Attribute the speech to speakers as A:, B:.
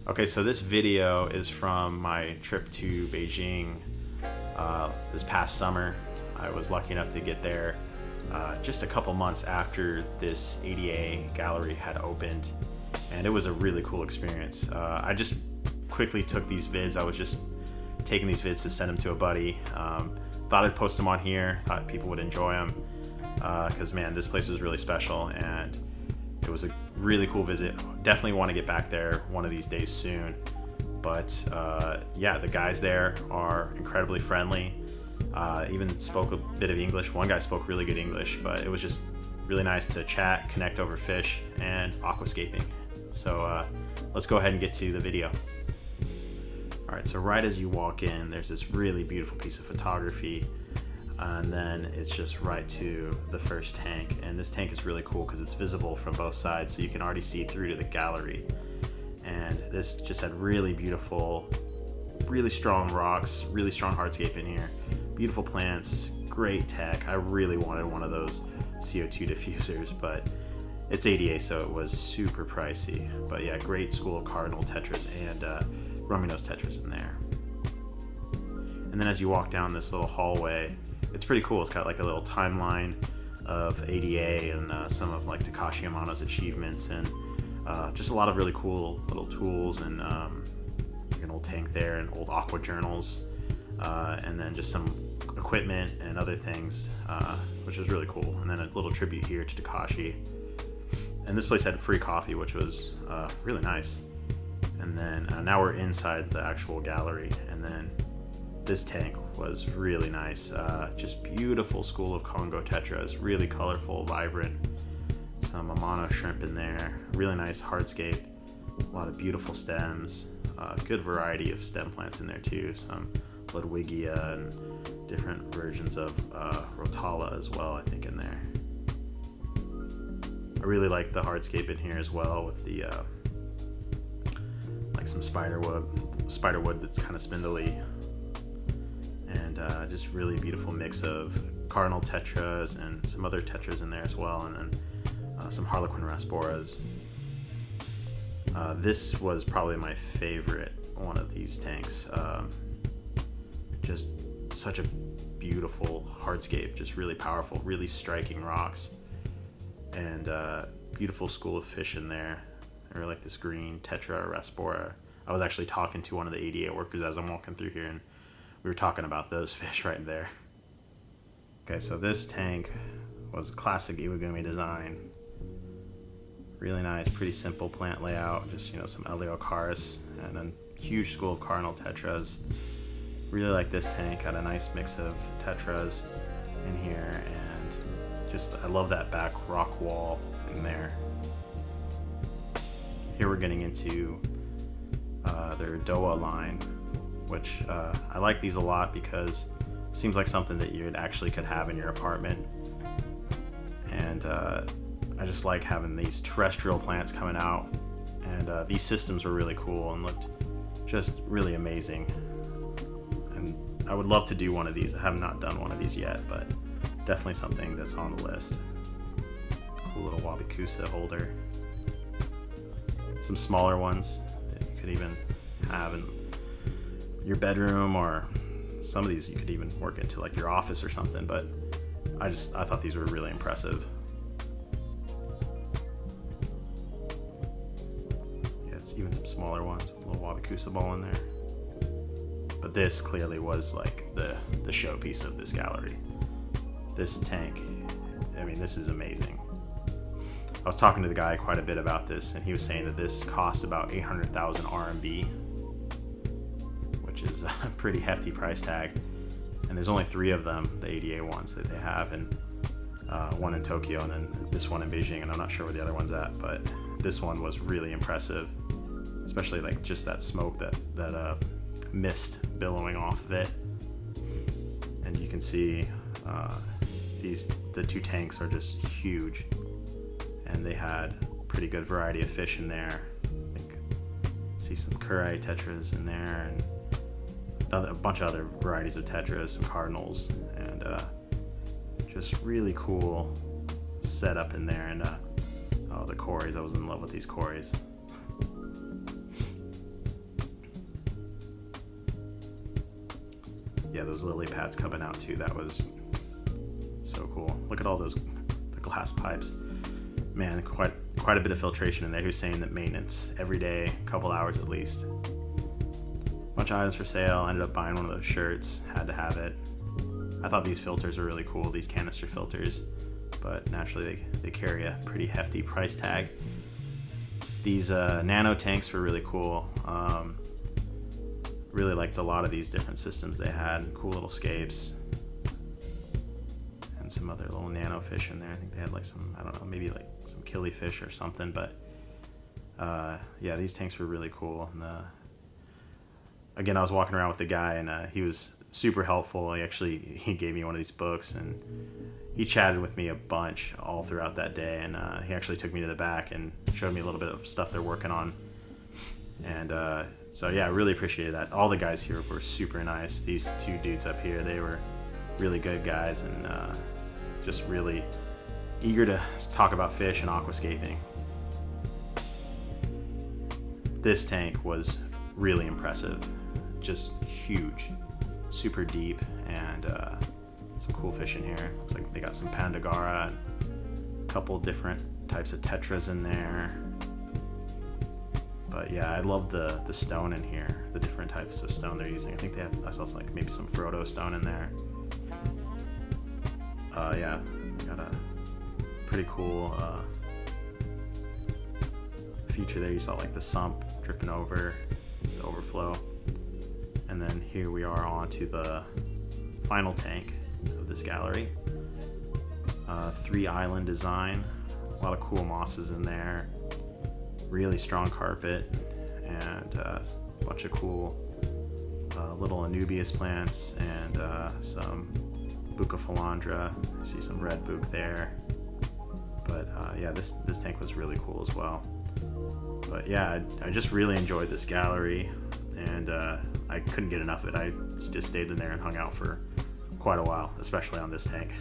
A: Okay, so this video is from my trip to Beijing this past summer. I was lucky enough to get there just a couple months after this ADA gallery had opened, and it was a really cool experience. I just quickly took these vids. I was just taking these vids to send them to a buddy. Thought I'd post them on here, thought people would enjoy them, because man, this place was really special and it was a really cool visit. Definitely want to get back there one of these days soon. But yeah, the guys there are incredibly friendly. Even spoke a bit of English. One guy spoke really good English, but it was just really nice to chat, connect over fish, and aquascaping. So let's go ahead and get to the video. All right, so right as you walk in, there's this really beautiful piece of photography, and then it's just right to the first tank. And this tank is really cool because it's visible from both sides, so you can already see through to the gallery. And this just had really beautiful, really strong rocks, really strong hardscape in here, beautiful plants, great tech. I really wanted one of those CO2 diffusers, but it's ADA, so it was super pricey. But yeah, great school of cardinal tetras and rummy nose tetras in there. And then as you walk down this little hallway, it's pretty cool. It's got like a little timeline of ADA and some of like Takashi Amano's achievements, and just a lot of really cool little tools, and an old tank there and old aqua journals, and then just some equipment and other things, which was really cool. And then a little tribute here to Takashi. And this place had free coffee, which was really nice. And then now we're inside the actual gallery, and then this tank was really nice. Just beautiful school of Congo tetras, really colorful, vibrant. Some Amano shrimp in there, really nice hardscape, a lot of beautiful stems, good variety of stem plants in there too, some Ludwigia and different versions of Rotala as well, I think, in there. I really like the hardscape in here as well, with the like some spider wood that's kind of spindly, and just really beautiful mix of cardinal tetras and some other tetras in there as well, and then some harlequin rasboras. This was probably my favorite one of these tanks. Just such a beautiful hardscape, just really powerful, really striking rocks, and beautiful school of fish in there. I really like this green tetra rasbora. I was actually talking to one of the ADA workers as I'm walking through here, and we were talking about those fish right there. Okay, so this tank was classic Iwagumi design. Really nice, pretty simple plant layout. Just, some Eleocharis and then huge school of cardinal tetras. Really like this tank. Got a nice mix of tetras in here, and just I love that back rock wall in there. Here we're getting into their Doa line, which I like these a lot because it seems like something that you actually could have in your apartment. And I just like having these terrestrial plants coming out, and these systems were really cool and looked just really amazing. And I would love to do one of these. I have not done one of these yet, but definitely something that's on the list. Cool little Wabikusa holder. Some smaller ones that you could even have in your bedroom, or some of these you could even work into like your office or something, but I thought these were really impressive. Yeah, it's even some smaller ones with a little Wabikusa ball in there. But this clearly was like the showpiece of this gallery. This tank, I mean, this is amazing. I was talking to the guy quite a bit about this, and he was saying that this cost about 800,000 RMB, which is a pretty hefty price tag. And there's only 3 of them, the ADA ones that they have, and one in Tokyo, and then this one in Beijing, and I'm not sure where the other one's at, but this one was really impressive, especially like just that smoke, that mist billowing off of it. And you can see the 2 tanks are just huge, and they had pretty good variety of fish in there. See some Kurai tetras in there, and a bunch of other varieties of tetras, some cardinals, and just really cool setup in there. And the cories, I was in love with these cories. yeah, those lily pads coming out too, that was so cool. Look at all the glass pipes. Man, quite a bit of filtration in there. He was saying that maintenance every day, a couple hours at least. Bunch of items for sale. Ended up buying one of those shirts. Had to have it. I thought these filters are really cool, these canister filters, but naturally they carry a pretty hefty price tag. These nano tanks were really cool. Really liked a lot of these different systems they had. Cool little scapes. And some other little nano fish in there. I think they had like some, I don't know, maybe like some killifish or something, but yeah, these tanks were really cool. And again, I was walking around with the guy, and he was super helpful. He gave me one of these books, and he chatted with me a bunch all throughout that day, and he actually took me to the back and showed me a little bit of stuff they're working on. And so yeah, I really appreciated that. All the guys here were super nice. These two dudes up here, they were really good guys, and just really eager to talk about fish and aquascaping. This tank was really impressive. Just huge, super deep, and some cool fish in here. Looks like they got some Pandagara and a couple different types of tetras in there. But yeah, I love the stone in here, the different types of stone they're using. I think I saw like maybe some Frodo stone in there. Yeah, got a pretty cool feature there. You saw like the sump dripping over, the overflow. And then here we are on to the final tank of this gallery. 3-island design, a lot of cool mosses in there, really strong carpet, and a bunch of cool little Anubias plants, and some Bucophilandra. You see some red book there. But yeah, this tank was really cool as well. But yeah, I just really enjoyed this gallery, and I couldn't get enough of it. I just stayed in there and hung out for quite a while, especially on this tank.